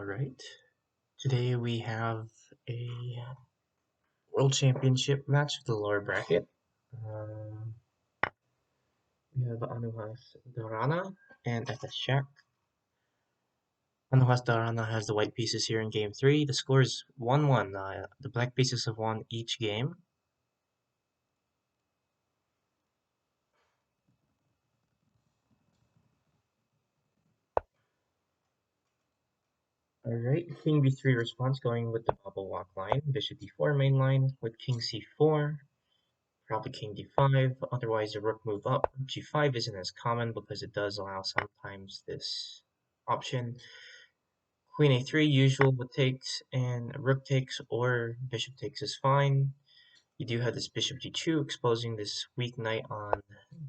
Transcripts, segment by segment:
Alright, today we have a World Championship match of the lower bracket. Um, we have Anuhas Dharana and FS-Schach. Anuhas Dharana has the white pieces here in game 3. The score is 1-1. The black pieces have won each game. Alright, King b3 response going with the bubble walk line. Bishop d4 main line with King c4. Probably King d5, otherwise the rook move up. G5 isn't as common because it does allow sometimes this option. Queen a3, usual with takes, and rook takes or bishop takes is fine. You do have this bishop g2 exposing this weak knight on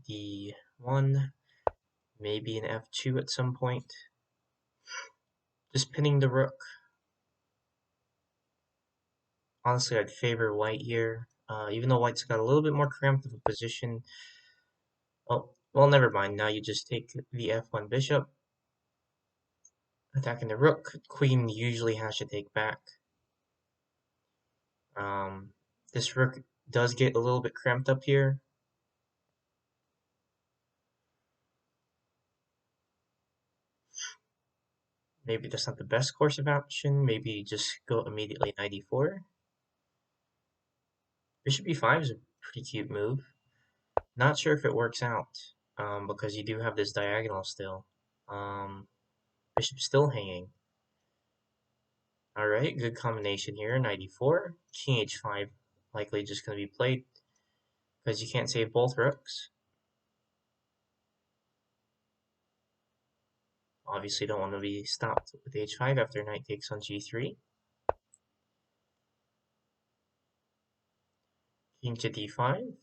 d1, maybe an f2 at some point. Just pinning the rook. Honestly, I'd favor white here, even though white's got a little bit more cramped of a position. Oh, well, never mind. Now you just take the f1 bishop, attacking the rook. Queen usually has to take back. This rook does get a little bit cramped up here. Maybe that's not the best course of action. Maybe just go immediately knight e4. Bishop e5 is a pretty cute move. Not sure if it works out because you do have this diagonal still. Bishop still hanging. Alright, good combination here. Knight e4. King h5 likely just going to be played because you can't save both rooks. Obviously don't want to be stopped with h5 after knight takes on g3. King to d5.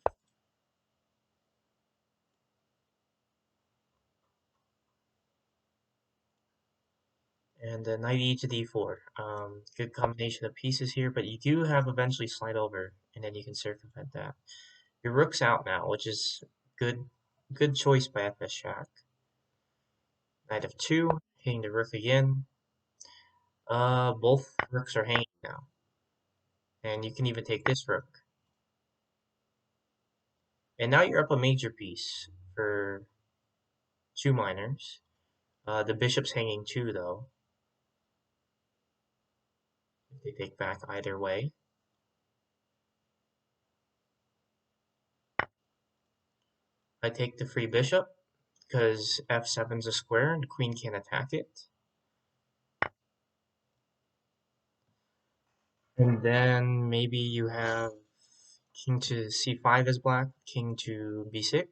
And knight e to d4. Good combination of pieces here, but you do have eventually slide over, and then you can circumvent that. Your rook's out now, which is good choice by FS-Schach. Knight f2, hitting the rook again. Both rooks are hanging now. And you can even take this rook. And now you're up a major piece for two minors. The bishop's hanging too, though. If they take back either way. I take the free bishop because f7's a square and the queen can't attack it. And then maybe you have king to c5 as black, king to b6.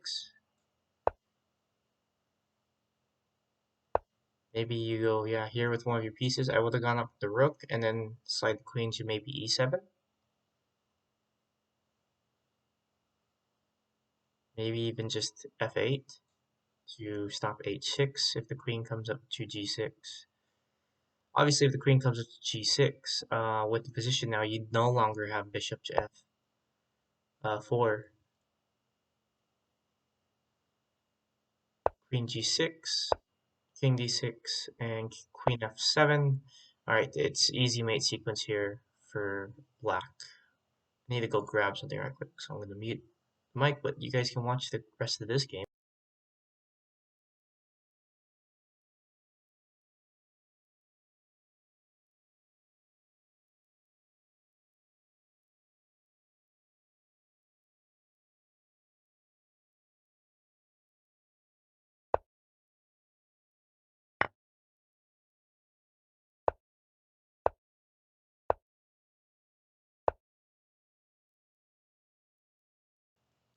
Maybe you go, yeah, here with one of your pieces. I would have gone up the rook and then slide the queen to maybe e7. Maybe even just f8 to stop h6 if the queen comes up to g6. Obviously, if the queen comes up to g6, with the position now, you no longer have bishop to f4. Queen g6, king d6, and queen f7. Alright, it's easy mate sequence here for black. I need to go grab something right quick, so I'm going to mute the mic, but you guys can watch the rest of this game.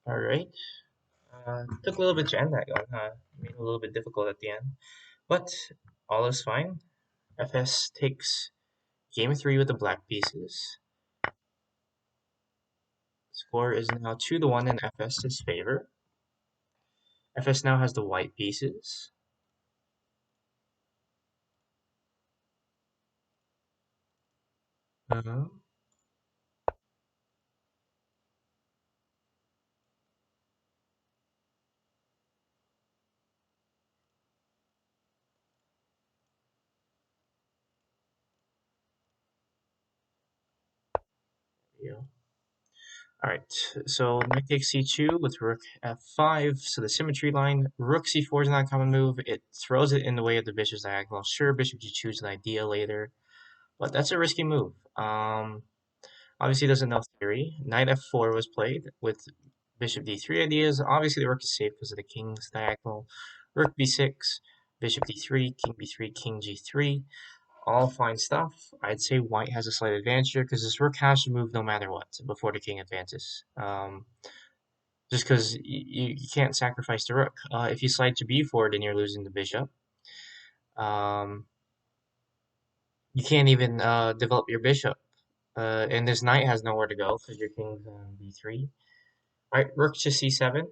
Alright, took a little bit to end that one, made it a little bit difficult at the end, but all is fine. FS takes game 3 with the black pieces. Score is now 2-1 in FS's favor. FS now has the white pieces. Alright, so knight takes c2 with rook f5, so the symmetry line. Rook c4 is not a common move. It throws it in the way of the bishop's diagonal. Sure, bishop g2 is an idea later, but that's a risky move. Obviously doesn't know theory. Knight f4 was played with bishop d3 ideas. Obviously the rook is safe because of the king's diagonal. Rook b6, bishop d3, king b3, king g3. All fine stuff. I'd say white has a slight advantage here because this rook has to move no matter what before the king advances. Just because you can't sacrifice the rook. If you slide to b4, then you're losing the bishop. Um, you can't even develop your bishop. And this knight has nowhere to go because your king's on b3. Right, rook to c7.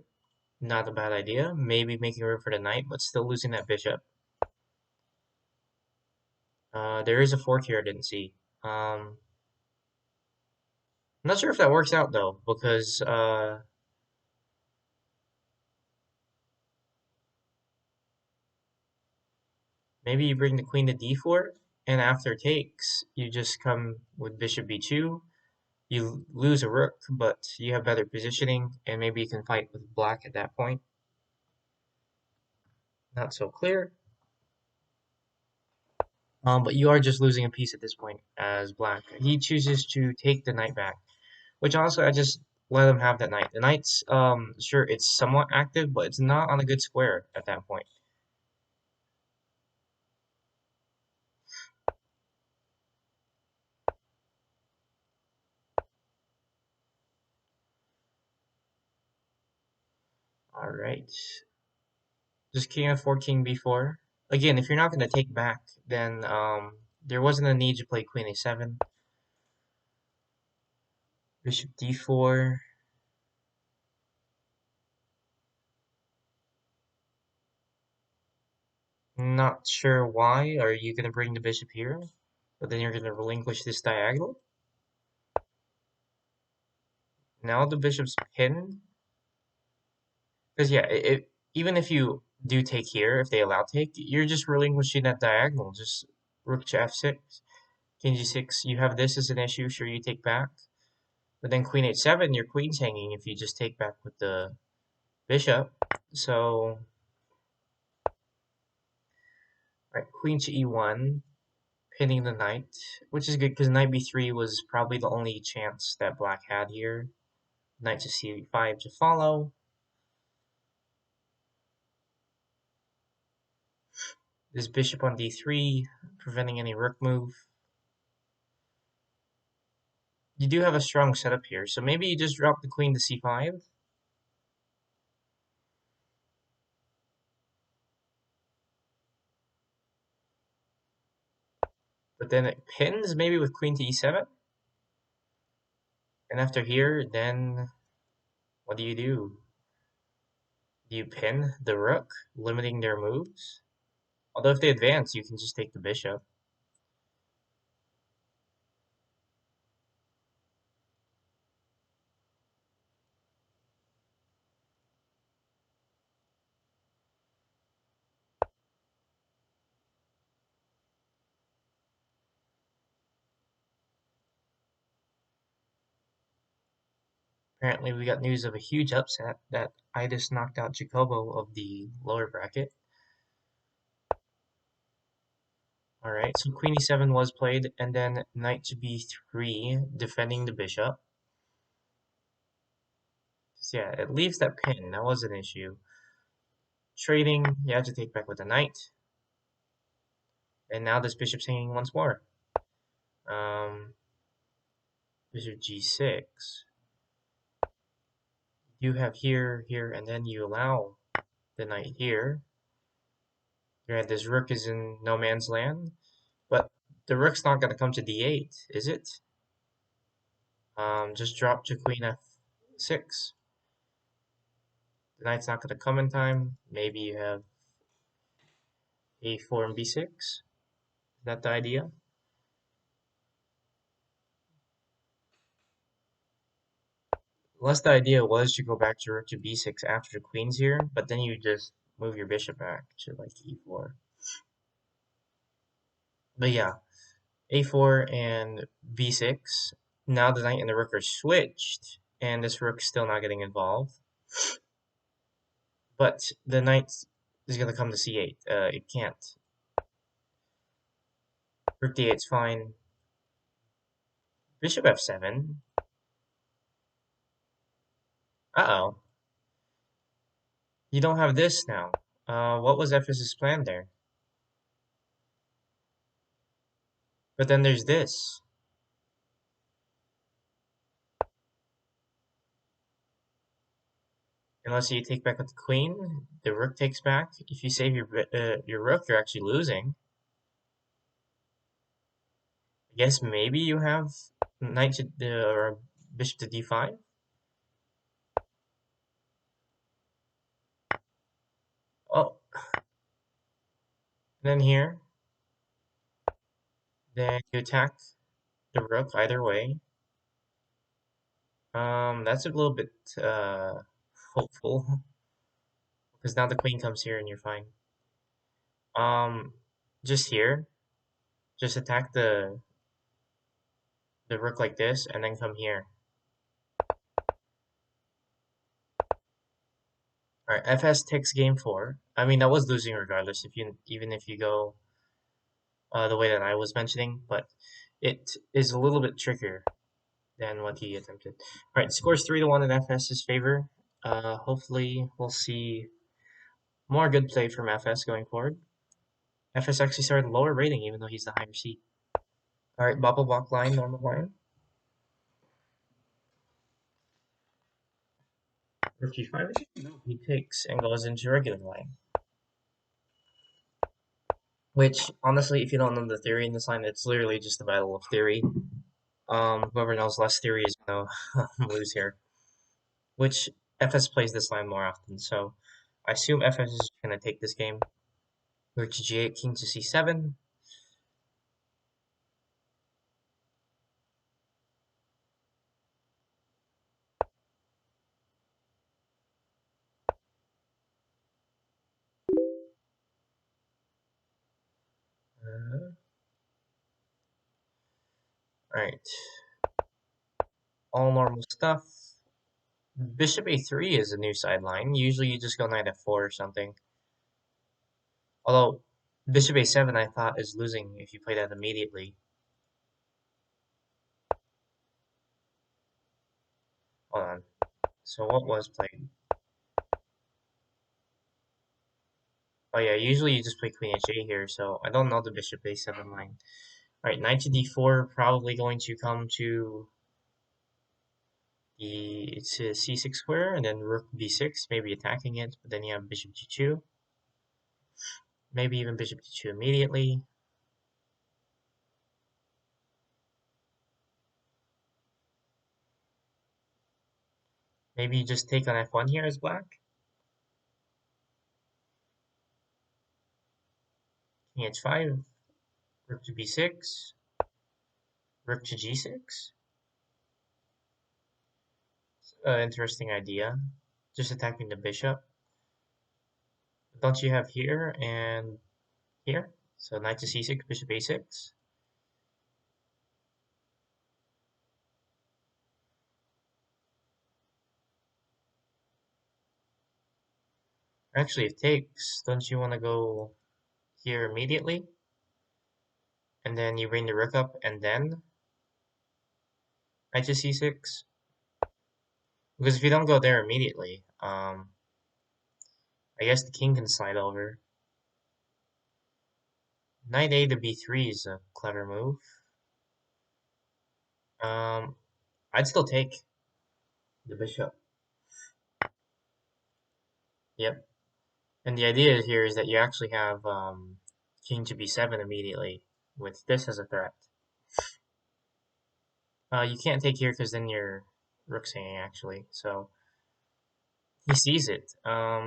Not a bad idea. Maybe making room for the knight, but still losing that bishop. There is a fork here I didn't see. I'm not sure if that works out though, because maybe you bring the queen to d4, and after takes, you just come with bishop b2. You lose a rook, but you have better positioning, and maybe you can fight with black at that point. Not so clear. But you are just losing a piece at this point as black. He chooses to take the knight back, which honestly I just let him have that knight. The knight's sure it's somewhat active, but it's not on a good square at that point. All right, just king f4, king b4. Again, if you're not going to take back, then there wasn't a need to play queen a7. Bishop d4. Not sure why. Are you going to bring the bishop here? But then you're going to relinquish this diagonal? Now the bishop's pinned? Because yeah, even if you do take here, if they allow take, you're just relinquishing that diagonal. Just rook to f6, king g6. You have this as an issue, sure you take back. But then queen h7, your queen's hanging if you just take back with the bishop. So, right, queen to e1, pinning the knight, which is good because knight b3 was probably the only chance that black had here. Knight to c5 to follow. This bishop on d3, preventing any rook move. You do have a strong setup here, so maybe you just drop the queen to c5. But then it pins maybe with queen to e7. And after here, then what do? Do you pin the rook, limiting their moves? Although if they advance, you can just take the bishop. Apparently, we got news of a huge upset that I just knocked out Jacobo of the lower bracket. Alright, so queen e7 was played, and then knight to b3, defending the bishop. So yeah, it leaves that pin. That was an issue. Trading, you have to take back with the knight. And now this bishop's hanging once more. Um, bishop g6. You have here, here, and then you allow the knight here. Granted, this rook is in no man's land, but the rook's not going to come to d8, is it? Just drop to queen f6. The knight's not going to come in time. Maybe you have a4 and b6. Is that the idea? Unless the idea was to go back to rook to b6 after the queen's here, but then you just move your bishop back to like e4. But yeah, a4 and b6. Now the knight and the rook are switched, and this rook's still not getting involved. But the knight is going to come to c8. It can't. Rook d8's fine. Bishop f7. Uh-oh. You don't have this now. What was FS's plan there? But then there's this. Unless you take back with the queen, the rook takes back. If you save your rook, you're actually losing. I guess maybe you have knight to or bishop to d5. Oh, and then here, then you attack the rook either way. That's a little bit hopeful because now the queen comes here and you're fine. Just here, just attack the rook like this and then come here. All right, FS takes game 4. I mean, that was losing regardless if you even if you go the way that I was mentioning, but it is a little bit trickier than what he attempted. All right, scores 3-1 in FS's favor. Hopefully, we'll see more good play from FS going forward. FS actually started lower rating, even though he's the higher seed. All right, bubble block line, normal line. Rook g5. No, he takes and goes into regular line. Which, honestly, if you don't know the theory in this line, it's literally just a battle of theory. Whoever knows less theory is gonna lose here. Which FS plays this line more often, so I assume FS is gonna take this game. Rook to g8, king to c7. Alright. All normal stuff. Bishop a3 is a new sideline. Usually you just go knight f4 or something. Although, bishop a7 I thought is losing if you play that immediately. Hold on. So what was played? Oh yeah, usually you just play queen h8 here, so I don't know the bishop a7 line. Alright, knight to d4, probably going to come to it's a c6 square, and then rook b6, maybe attacking it, but then you have bishop g2. Maybe even bishop g2 immediately. Maybe you just take on f1 here as black. King h5, rook to b6, rook to g6. Interesting idea. Just attacking the bishop. Don't you have here and here? So knight to c6, bishop a6. Actually, it takes. Don't you want to go here immediately? And then you bring the rook up and then knight to c6? Because if you don't go there immediately, I guess the king can slide over. Knight a to b3 is a clever move. I'd still take the bishop. Yep. And the idea here is that you actually have king to b7 immediately with this as a threat. You can't take here because then your rook's hanging actually. So he sees it. I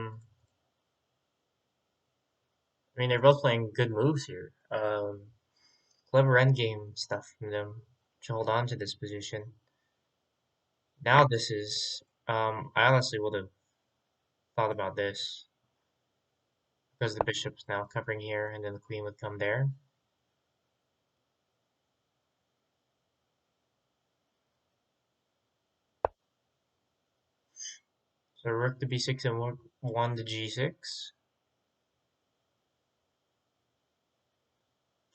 mean, they're both playing good moves here. Clever endgame stuff from them to hold on to this position. Now this is, I honestly would have thought about this because the bishop's now covering here and then the queen would come there. So rook to b6 and rook 1 to g6.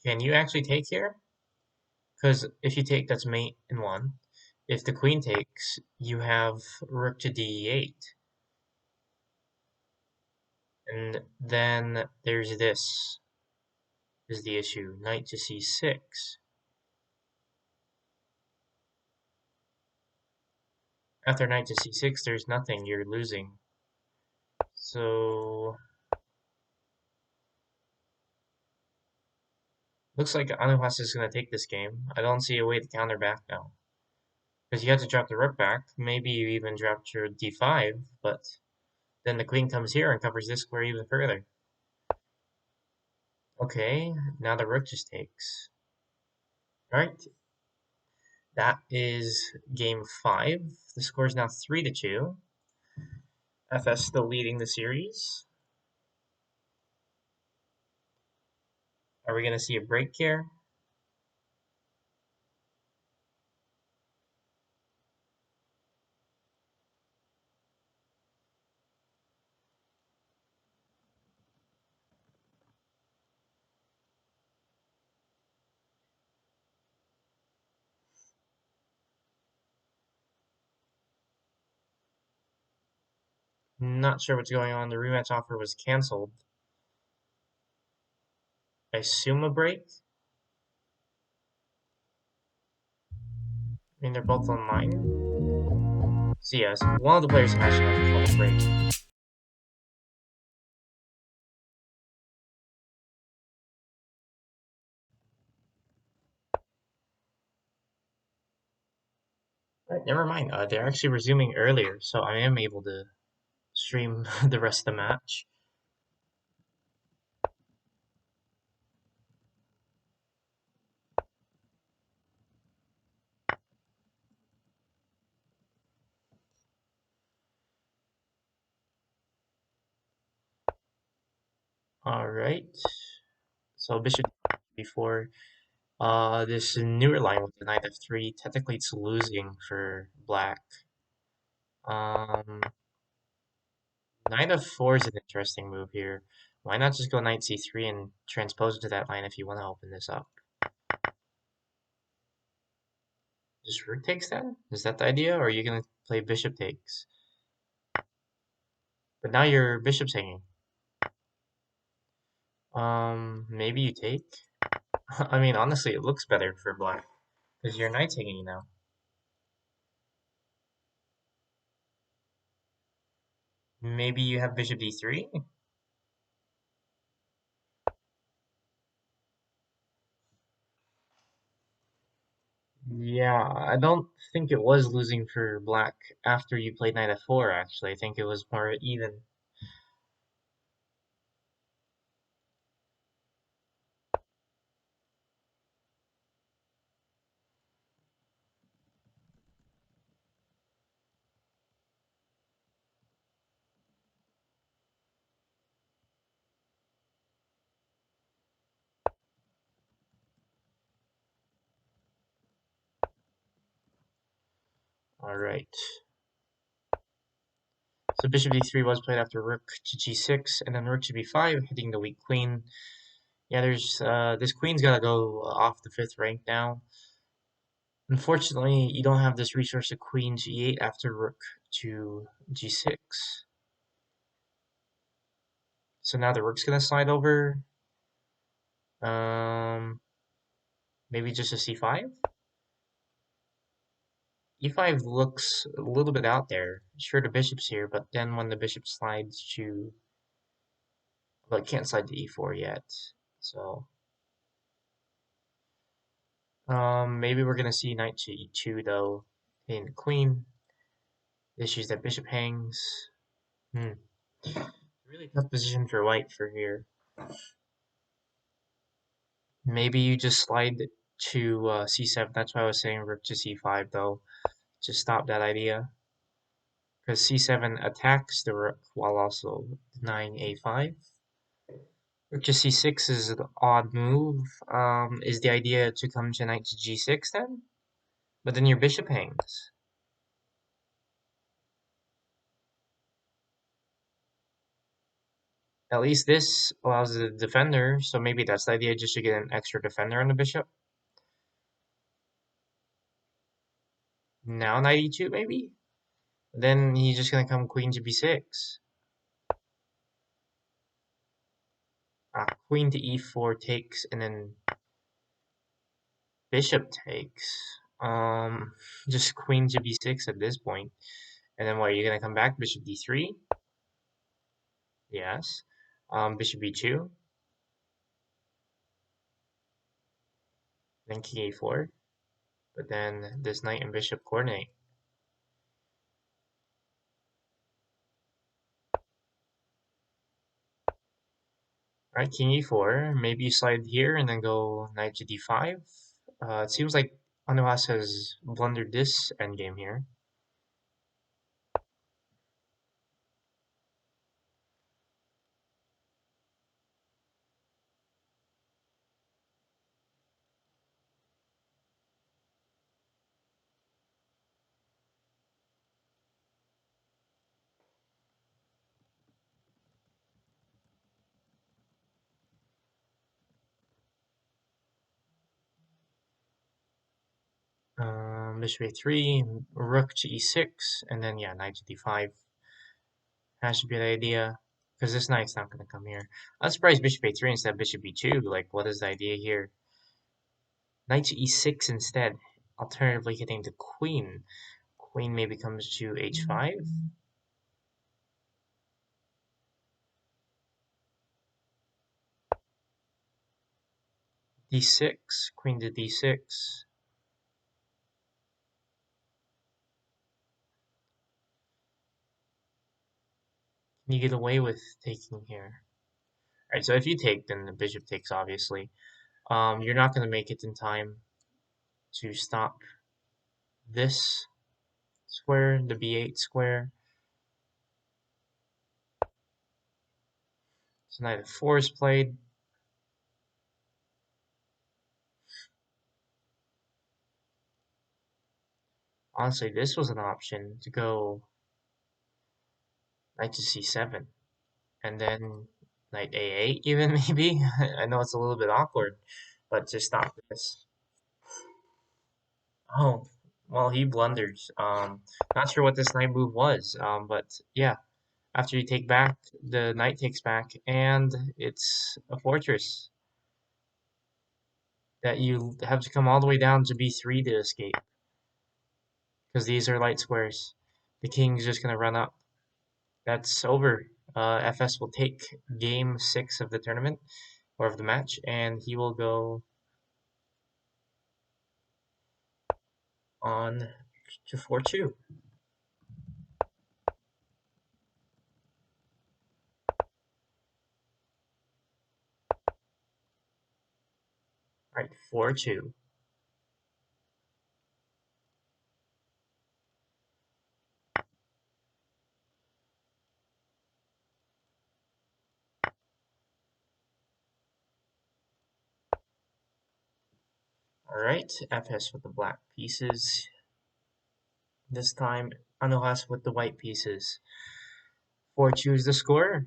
Can you actually take here? Because if you take, that's mate in 1. If the queen takes, you have rook to d8. And then there's this is the issue. Knight to c6. After knight to c6, there's nothing. You're losing. So looks like Anuhas is going to take this game. I don't see a way to counter back now. Because you had to drop the rook back. Maybe you even dropped your d5, but then the queen comes here and covers this square even further. Okay, now the rook just takes. Alright, that is game 5. The score is now 3-2. FS still leading the series. Are we going to see a break here? Not sure what's going on. The rematch offer was canceled. I assume a break? I mean, they're both online. So yes, one of the players has to have a break. Right, never mind. They're actually resuming earlier, so I am able to stream the rest of the match. Alright. So bishop before this newer line with the knight f3, technically it's losing for black. Knight f4 is an interesting move here. Why not just go knight c3 and transpose into that line if you want to open this up? Just rook takes then? Is that the idea? Or are you going to play bishop takes? But now your bishop's hanging. Maybe you take? I mean, honestly, it looks better for black. Because your knight's hanging now. Maybe you have bishop d3? Yeah, I don't think it was losing for black after you played knight f4, actually. I think it was more even. Alright. So bishop d3 was played after rook to g6, and then rook to b5, hitting the weak queen. Yeah, there's this queen's gotta go off the 5th rank now. Unfortunately, you don't have this resource of queen to e8 after rook to g6. So now the rook's gonna slide over. Um, Maybe just a c5? e5 looks a little bit out there. Sure, the bishop's here, but then when the bishop slides to... Well, it can't slide to e4 yet. So, maybe we're gonna see knight to e2 though. Hitting the queen. Issues that bishop hangs. Really tough position for white for here. Maybe you just slide to c7. That's why I was saying rook to c5 though. Just stop that idea. Because c7 attacks the rook while also denying a5. Rook to c6 is an odd move. Is the idea to come to knight to g6 then? But then your bishop hangs. At least this allows the defender, so maybe that's the idea, just to get an extra defender on the bishop. Now knight e2 maybe? Then he's just gonna come queen to b6. Queen to e4 takes, and then bishop takes. Just queen to b6 at this point. And then what, are you gonna come back? Bishop d3? Yes. Bishop e2. Then king a4. But then this knight and bishop coordinate. Alright, king e4. Maybe you slide here and then go knight to d5. It seems like Anuas has blundered this endgame here. Bishop a3, rook to e6, and then yeah, knight to d5. That should be the idea, because this knight's not going to come here. I'm surprised bishop a3 instead of bishop b2. Like, what is the idea here? Knight to e6 instead. Alternatively, hitting the queen. Queen maybe comes to h5. d6, queen to d6. Can you get away with taking here? Alright, so if you take, then the bishop takes, obviously. You're not going to make it in time to stop this square, the b8 square. So knight f4 is played. Honestly, this was an option to go knight to c7, and then knight a8 even, maybe. I know it's a little bit awkward, but to stop this. Oh, well, he blunders. Not sure what this knight move was, but yeah, after you take back, the knight takes back, and it's a fortress that you have to come all the way down to b3 to escape, because these are light squares. The king's just gonna run up. That's over. FS will take game 6 of the tournament, or of the match, and he will go on to 4-2. Alright, 4-2. Alright, FS with the black pieces. This time, Anohas with the white pieces. 4-2 is the score.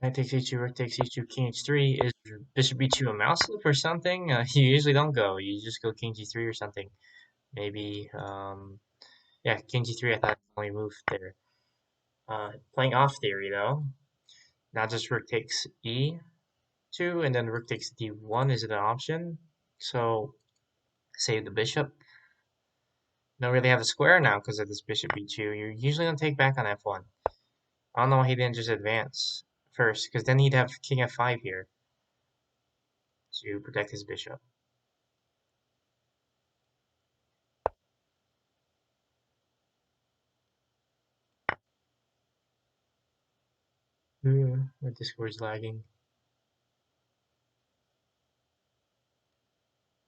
Knight takes h2, rook takes h2, king h3. Is bishop b2 a mouse loop or something? You usually don't go. You just go king g3 or something. Maybe, yeah, king g3 I thought was the only move there. Playing off theory though. Now just rook takes e2, and then rook takes d1 is an option. So, save the bishop. Don't really have a square now because of this bishop b2. You usually don't take back on f1. I don't know why he didn't just advance first, because then he'd have king f5 here to protect his bishop. My Discord's lagging.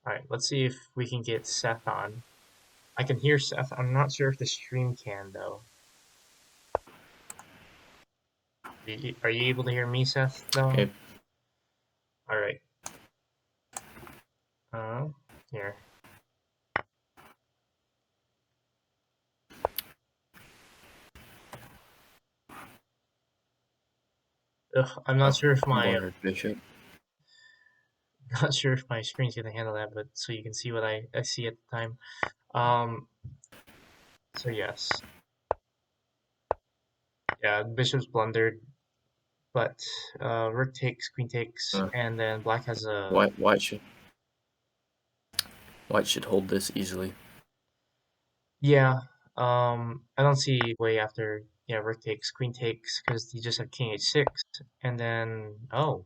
Alright, let's see if we can get Seth on. I can hear Seth. I'm not sure if the stream can, though. Are you able to hear me, Seth, though? Okay. Alright. Here. I'm not Oh, sure if my blundered bishop. not sure if my screen's gonna handle that, but so you can see what I see at the time. Um, so yes, yeah, bishop's blundered, but rook takes, queen takes, Uh, and then black has a white should hold this easily. yeah. I don't see way after yeah rook takes, queen takes because you just have king h6, and then oh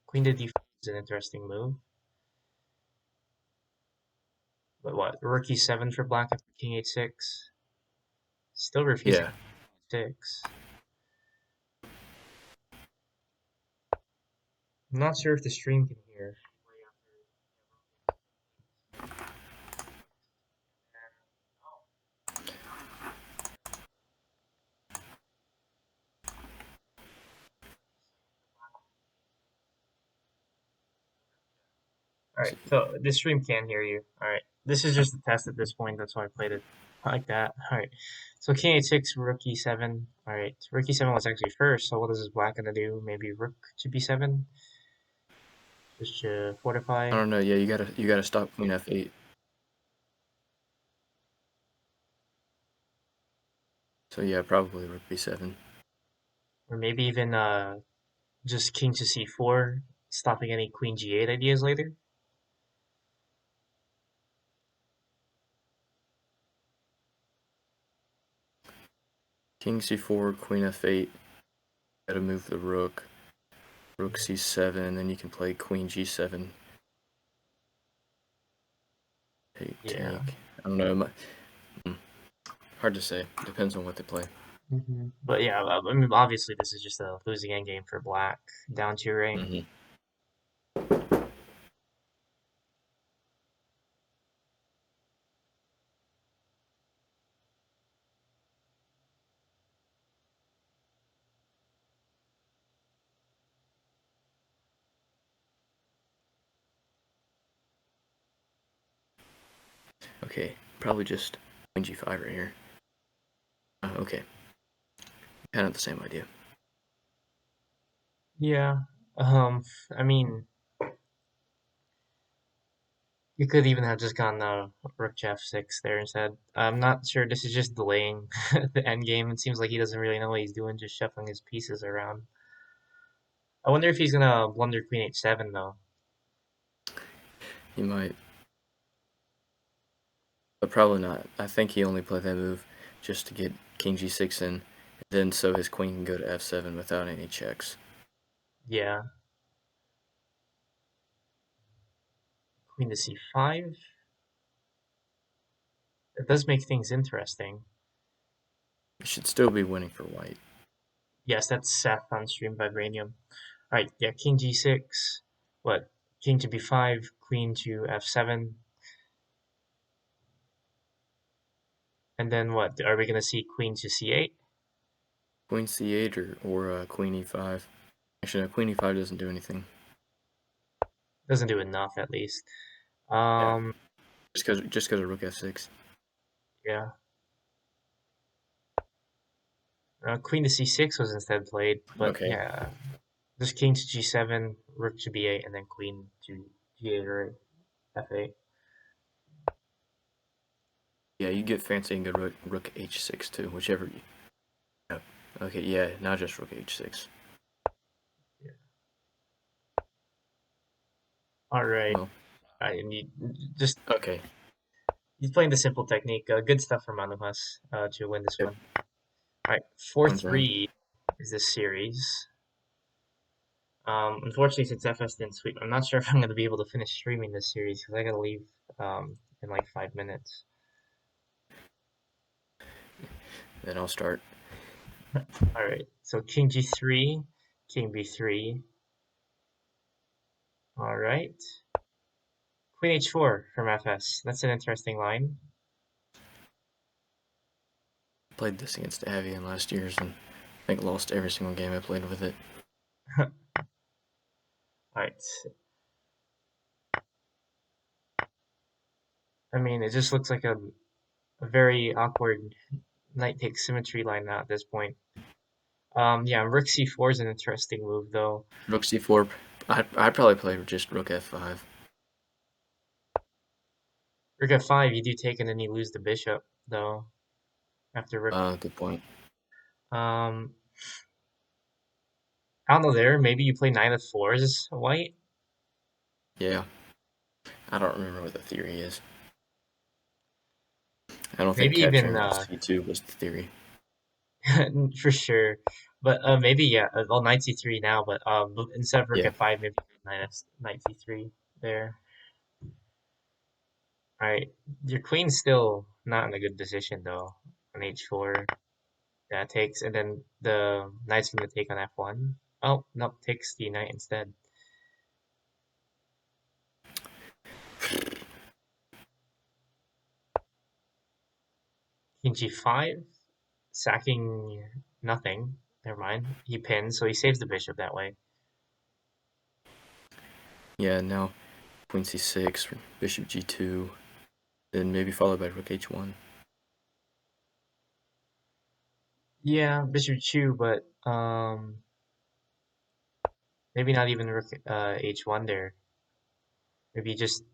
queen to d5 is an interesting move. But what rook e7 for black after king h6? Still refusing Yeah. 6. I'm not sure if the stream can hear. All right, so this stream can hear you. All right, this is just a test at this point. That's why I played it like that. All right, so king h6, rook e7. All right, rook e7 was actually first. So what is this black gonna do? Maybe rook to b7, just to I fortify, don't know. Yeah, you gotta stop queen f8. So yeah, probably rook b7. or maybe even just king to c4, stopping any queen g8 ideas later. King c4, queen f8. Gotta move the rook. Rook c7, and then you can play queen g7. Yeah. Take. I don't know. Hard to say. Depends on what they play. But yeah, I mean, obviously this is just a losing endgame for black, down 2 rank. Hmm. Okay, probably just queen g5 right here. Okay, kind of the same idea. Yeah. Um, I mean, you could even have just gone rook to f6 there instead. I'm not sure. This is just delaying the end game. It seems like he doesn't really know what he's doing, just shuffling his pieces around. I wonder if he's gonna blunder queen h7 though. He might, but probably not. I think he only played that move just to get king g6 in, and then so his queen can go to f7 without any checks. Yeah, queen to c5. It does make things interesting. It should still be winning for white. Yes, that's Seth on Stream Vibranium. Alright, yeah, king g6. What? King to b5, queen to f7. And then what? Are we gonna see queen to c8? Queen c8 or queen e5. Actually, no, queen e5 doesn't do anything. Doesn't do enough at least. Yeah, Um, just because of rook f6. yeah. Queen to c6 was instead played, but Okay. yeah, just king to g7, rook to b8, and then queen to g8 or f8. Yeah, you get fancy and go rook h6 too, whichever you. Yeah. Okay, yeah, not just rook h6. Yeah. All right. Well, I need just okay. he's playing the simple technique. Good stuff from Manuhas to win this Yep. one. All right, four One's round. three is this series. Unfortunately, since FS didn't sweep, I'm not sure if I'm going to be able to finish streaming this series because I got to leave in like 5 minutes. Then I'll start. All right, so King G3, King B3. All right, Queen H4 from FS. That's an interesting line. Played this against Avian last year's and I think lost every single game I played with it. All right, I mean, it just looks like a very awkward knight takes symmetry line now at this point. Yeah, rook c4 is an interesting move though. Rook c4. I'd probably play just rook f5. Rook f5, you do take and then you lose the bishop though after rook. Good point. Um, I don't know there. Maybe you play knight f4 white. Yeah. I don't remember what the theory is. I don't think Maybe even capturing c2 was the theory. for sure. But maybe yeah. Well, knight c3 now, but instead of rook Yeah. f5, maybe knight c3 there. All right, your queen's still not in a good position though. On h4, that takes, and then the knight's gonna take on f1. Oh no, takes the knight instead. King g5, sacking nothing. Never mind. He pins, so he saves the bishop that way. Yeah, now queen c6, bishop g2, then maybe followed by rook h1. Yeah, bishop 2, but maybe not even rook h1 there. Maybe just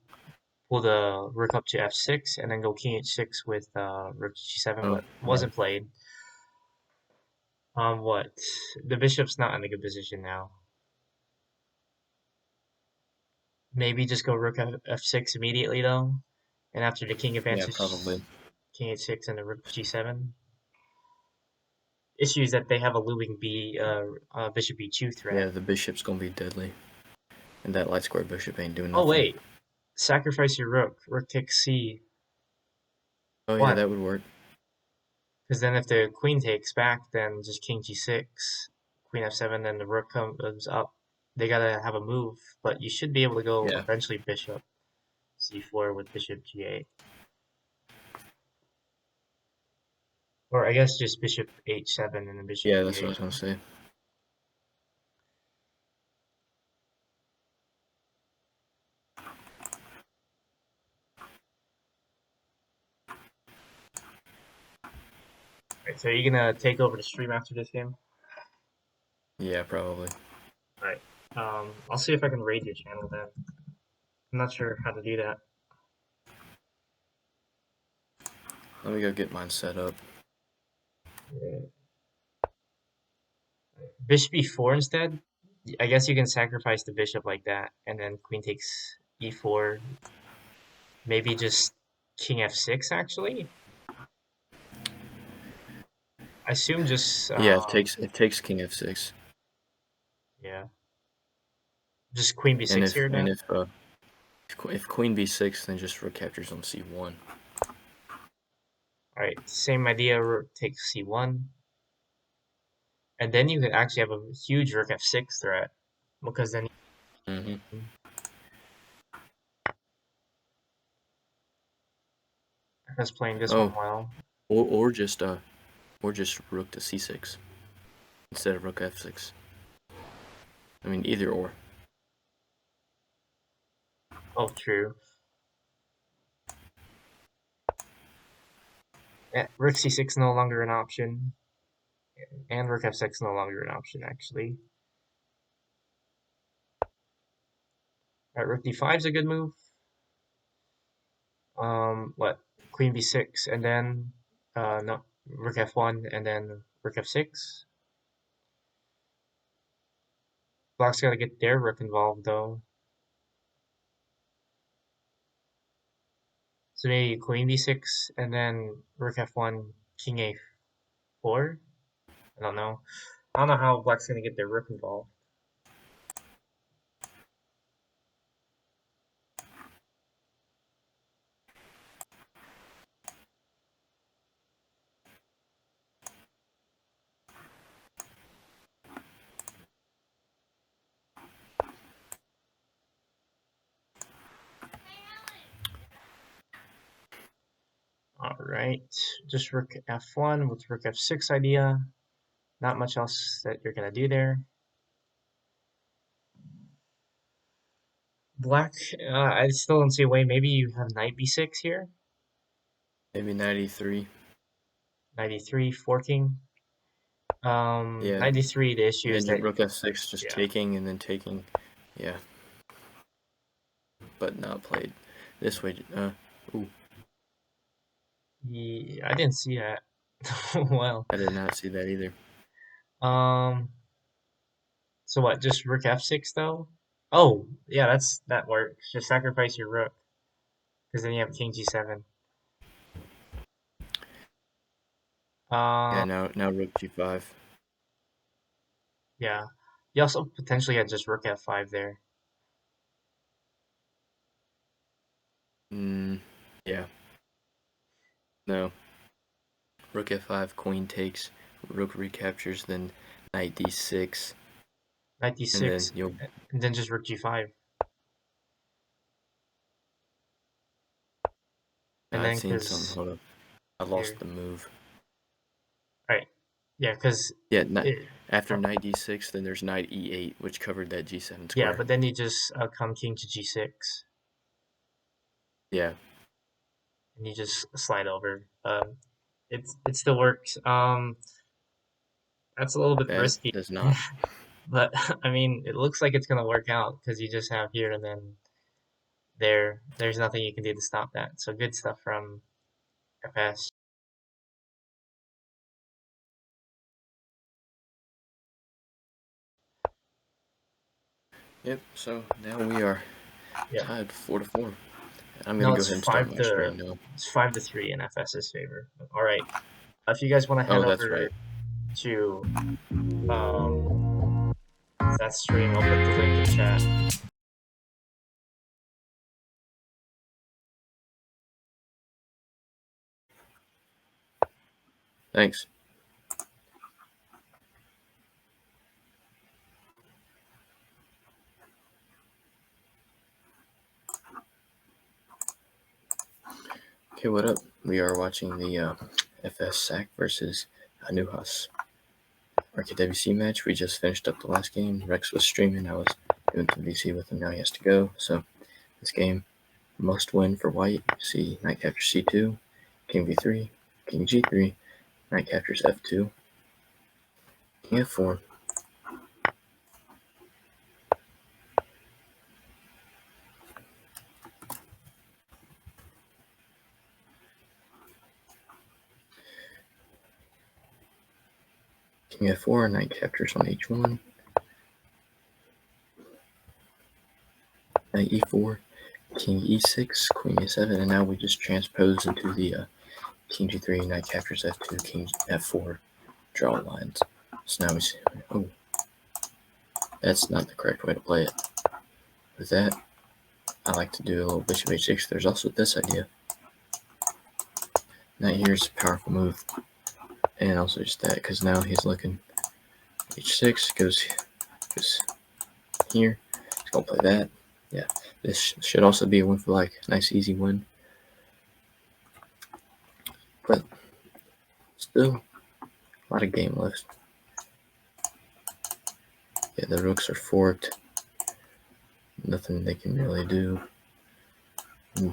pull the rook up to f6 and then go king h6 with rook g7, Oh, but yeah. wasn't played. What? The bishop's not in a good position now. Maybe just go rook f6 immediately though, and after the king Yeah, advances, probably. king h6 and the rook g7. Issue is that they have a looming bishop b2 Yeah, threat. the bishop's gonna be deadly. And that light square bishop ain't doing Oh nothing. wait, sacrifice your rook. Rook takes c. Oh, yeah, What? that would work. Because then if the queen takes back, then just king g6, queen f7, then the rook comes up. They gotta have a move, but you should be able to go Yeah. eventually bishop c4 with bishop g8. Or I guess just bishop h7 and then bishop Yeah, that's what I g8. was gonna say. Right, so are you gonna take over the stream after this game? Yeah, probably. Alright. I'll see if I can raid your channel then. I'm not sure how to do that. Let me go get mine set up. Bishop e4 instead? I guess you can sacrifice the bishop like that, and then queen takes e4. Maybe just king f6 actually? I assume just Yeah, it takes king f6. yeah, just queen And b6 if here and then. if queen b6, then just rook captures on c1. All right, same idea. Rook takes c1, and then you could actually have a huge rook f6 threat because then Mm-hmm. FS playing this one Oh, well. or just rook to c6 instead of rook f6. I mean, either or. Oh, true. Rook c6 no longer an option, and rook f6 no longer an option actually. All right, rook d5 is a good move. What? Queen b6, and then no, rook f1, and then rook f6. Black's gotta get their rook involved though. So maybe queen b6 and then rook f1, king a4. I don't know. I don't know how black's gonna get their rook involved. All right, just rook f1 with rook f6 idea. Not much else that you're gonna do there. Black, I still don't see a way. Maybe you have knight b6 here. Maybe knight e3. Knight e3, forking. Yeah. Knight d3, the issue And is then that, rook f6, just yeah. taking and then taking. Yeah. But not played this way. Ooh, Yeah, I didn't see that. Well, I did not see that either. um, so what? Just rook f6 though? Oh, yeah, that works. Just sacrifice your rook because then you have king g7. Yeah, Um, now rook g5. yeah. You also potentially had just rook f5 there. Yeah. No. Rook f5, queen takes, rook recaptures, then knight d6, Knight and d6, then you'll. and then just rook g5, and I've then seen something. because Hold up. I lost here, the move. right? Yeah, because Yeah, it. after Oh, knight d6, then there's knight e8, which covered that g7 yeah, square. but then you just come king to g6, Yeah, and you just slide over. It still works. That's a little bit that risky, does not. but I mean, it looks like it's gonna work out because you just have here and then there. There's nothing you can do to stop that. So good stuff from FS. Yep, so now we are Yeah. tied 4-4. I'm No, gonna go ahead and start my stream now. it's 5-3 in FS's favor. All right. If you guys want to head Oh, that's right. over to that stream, I'll put the link in chat. Thanks. Okay, what up? We are watching the FS-Schach versus Anuhas RKWC match. We just finished up the last game. Rex was streaming. I was doing some VC with him. Now he has to go. So this game must win for white. See knight captures c2, king v3, king g3, knight captures f2, king f4, king f4, knight captures on h1, knight e4, king e6, queen e7, and now we just transpose into the king g3, knight captures f2, king f4, draw lines. So now we see, oh, that's not the correct way to play it. With that, I like to do a little bishop h6. There's also this idea. Knight here is a powerful move, and also just that, because now he's looking h6, goes here. He's going to play that. Yeah, this should also be a win for like nice easy win. But still, a lot of game left. Yeah, the rooks are forked. Nothing they can really do.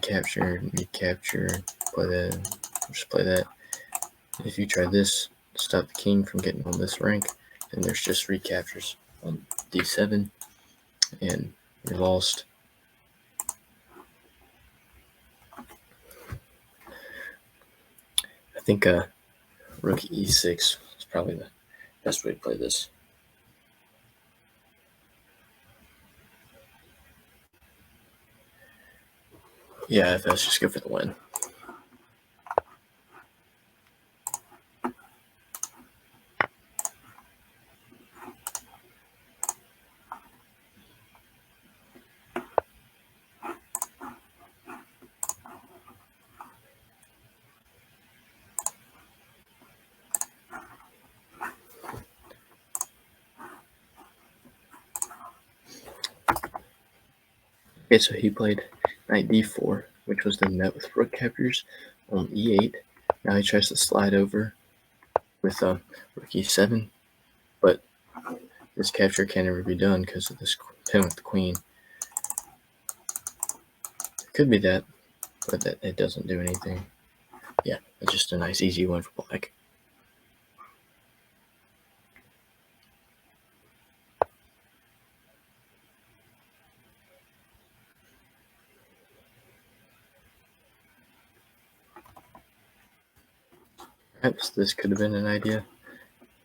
Capture, recapture, play that, just play that. If you try this, stop the king from getting on this rank, then there's just recaptures on d7, and you're lost. I think rook e6 is probably the best way to play this. Yeah, FS, just go for the win. Okay, so he played knight d4, which was then met with rook captures on e8. Now he tries to slide over with rook e7, but this capture can never be done because of this pin with the queen. It could be that, but that it doesn't do anything. Yeah, it's just a nice easy one for black. Yep, so this could have been an idea.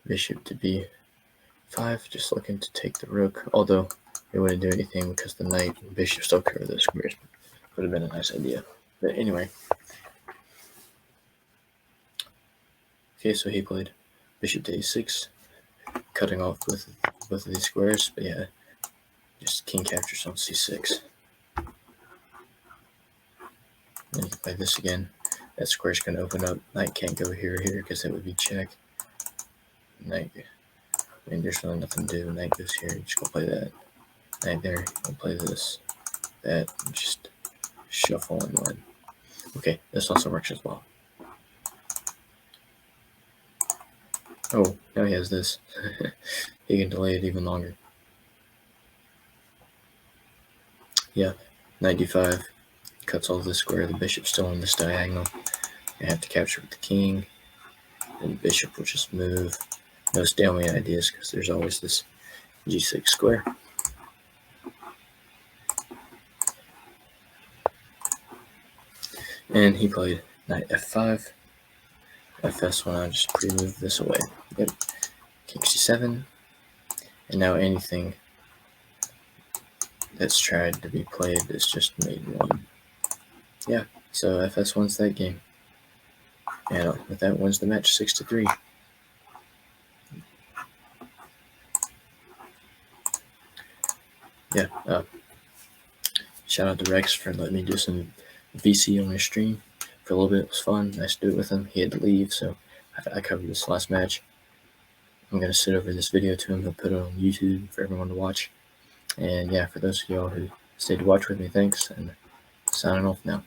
Bishop to b5, just looking to take the rook, although it wouldn't do anything because the knight and bishop still cover those squares. Would have been a nice idea. But anyway. Okay, so he played bishop to a6, cutting off both of these squares, but yeah, just king captures on c6. Then you can play this again. That square's going to open up. Knight can't go here or here because that would be check. Knight, I mean, there's really nothing to do. Knight goes here, you just go play that. Knight there, go play this, that, and just shuffle and win. Okay, this also works as well. Oh, now he has this. He can delay it even longer. Yeah, knight d5 cuts all this square. The bishop's still on this diagonal. I have to capture with the king. And the bishop will just move. No stalemate ideas because there's always this g6 square. And he played knight f5. FS1, I just pre-move this away. Yep. King c7. And now anything that's tried to be played is just made one. Yeah, so FS wins that game. And with that, wins the match 6-3. Yeah, shout out to Rex for letting me do some VC on his stream for a little bit. It was fun. Nice to do it with him. He had to leave, so I covered this last match. I'm going to sit over this video to him. He'll put it on YouTube for everyone to watch. And yeah, for those of y'all who stayed to watch with me, thanks, and signing off now.